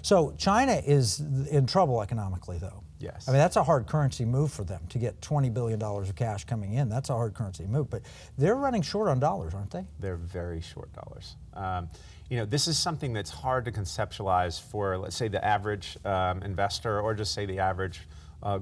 So China is in trouble economically, though. Yes. I mean, that's a hard currency move for them to get $20 billion of cash coming in. That's a hard currency move. But they're running short on dollars, aren't they? They're very short dollars. This is something that's hard to conceptualize for, let's say, the average investor, or just say the average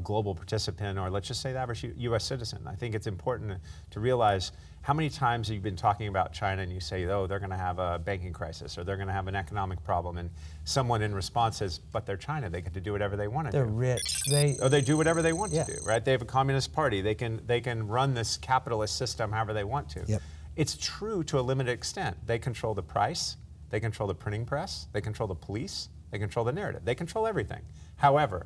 global participant, or let's just say the average U.S. citizen. I think it's important to realize how many times you've been talking about China and you say, oh, they're going to have a banking crisis or they're going to have an economic problem, and someone in response says, but they're China, they get to do whatever they want to do. They're rich. They do whatever they want to do, right? They have a communist party. They can run this capitalist system however they want to. Yep. It's true to a limited extent. They control the price, they control the printing press, they control the police, they control the narrative, they control everything. However,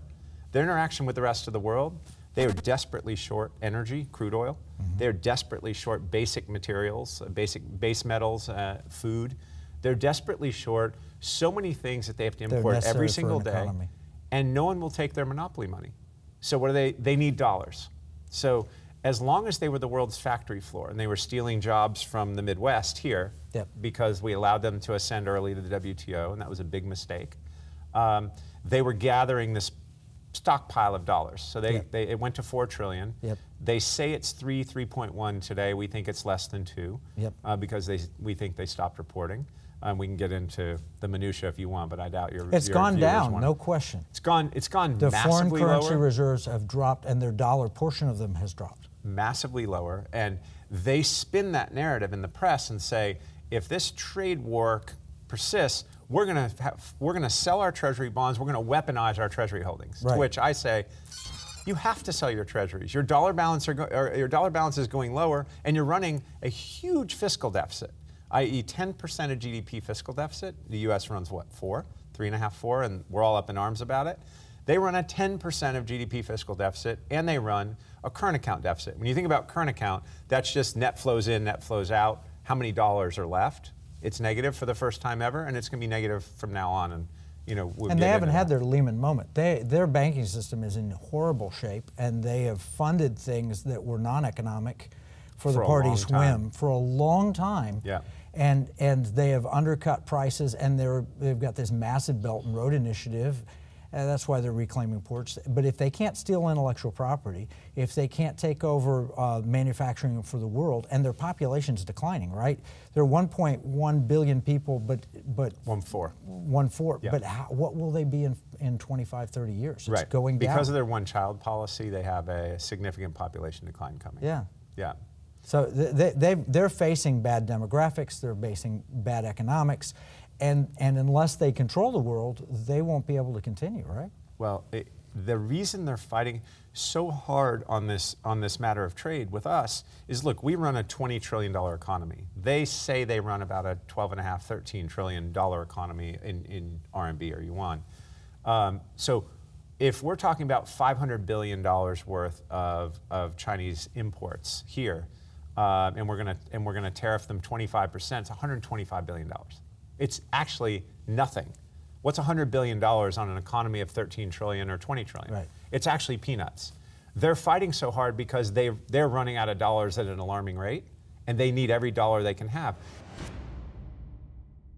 their interaction with the rest of the world, they are desperately short energy, crude oil. They're desperately short basic materials, base metals, food. They're desperately short so many things that they have to import every single day, and no one will take their monopoly money. So what do they need dollars. So as long as they were the world's factory floor and they were stealing jobs from the Midwest here, because we allowed them to ascend early to the WTO, and that was a big mistake, they were gathering this stockpile of dollars. So it went to 4 trillion. They say it's 3.1 today. We think it's less than 2 because we think they stopped reporting. We can get into the minutia if you want, but I doubt your It's gone down, want. no question. It's gone the massively foreign currency lower. reserves have dropped, and their dollar portion of them has dropped. Massively lower, and they spin that narrative in the press and say, if this trade war persists, we're going to sell our Treasury bonds. We're going to weaponize our Treasury holdings. To which I say, you have to sell your Treasuries. Your dollar balance is going lower, and you're running a huge fiscal deficit, i.e., 10% of GDP fiscal deficit. The U.S. runs what, 3.5, 4, and we're all up in arms about it. They run a 10% of GDP fiscal deficit, and they run a current account deficit. When you think about current account, that's just net flows in, net flows out. How many dollars are left? It's negative for the first time ever, and it's going to be negative from now on. And and they haven't had their Lehman moment. Their banking system is in horrible shape, and they have funded things that were non-economic for the party's whim for a long time. And they have undercut prices, and they've got this massive Belt and Road Initiative. That's why they're reclaiming ports. But if they can't steal intellectual property, if they can't take over manufacturing for the world, and their population's declining, right? There are 1.1 billion people, but 1.4. 1.4. But what will they be in 25, 30 years? It's going down. Because of their one-child policy, they have a significant population decline coming. Yeah. So they're facing bad demographics. They're facing bad economics. And unless they control the world, they won't be able to continue, right? Well, the reason they're fighting so hard on this matter of trade with us is, look, we run a $20 trillion economy. They say they run about a $12.5, $13 trillion economy in RMB or yuan. So if we're talking about $500 billion worth of Chinese imports here, and we're gonna tariff them 25%, it's $125 billion. It's actually nothing. What's $100 billion on an economy of 13 trillion or 20 trillion? It's actually peanuts. They're fighting so hard because they're running out of dollars at an alarming rate, and they need every dollar they can have.